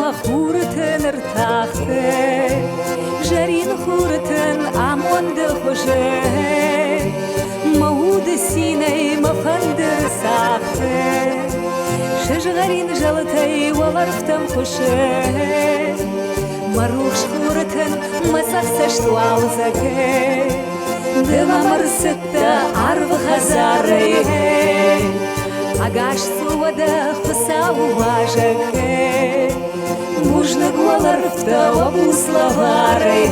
خورتن ارتاخته جرین خورتن آموند خوشه مهود سینه مفند ساخته شجغرین جلتی ولرفتم خوشه مروخ خورتن مسخسشت والزکه دما مرسته عرب خزاره Агаш сувада хусау важаке Мужна голарфта обуславаре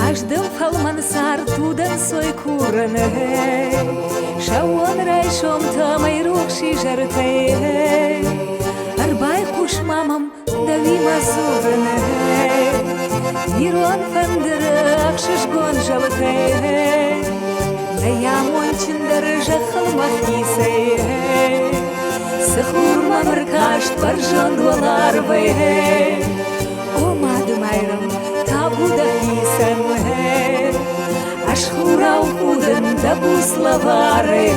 Аждым фалмансар тудан сой куране Шауан райшом тамай рухши жарте Арбай куш мамам Davi mazurne Iron fender akşiş gonjalte Nayamon çindar jakhal mahtise Sıkhur mamarkaşt barjan dolar ve O madmayram tabu da hisen Aşkhura udan da bu slavare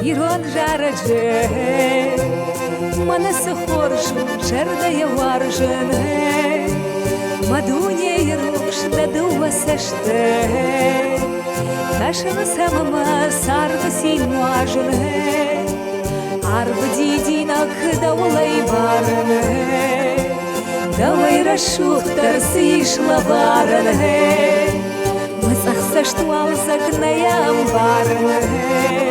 Iron jaraje Manası xorju jardaya varjene Madunye yruş da duvaseşte Taşını samama sardı sinuajene Arvı didinak da olay barene Davay raşuhtar sişla barene Mısaksaştu alzak nayam barene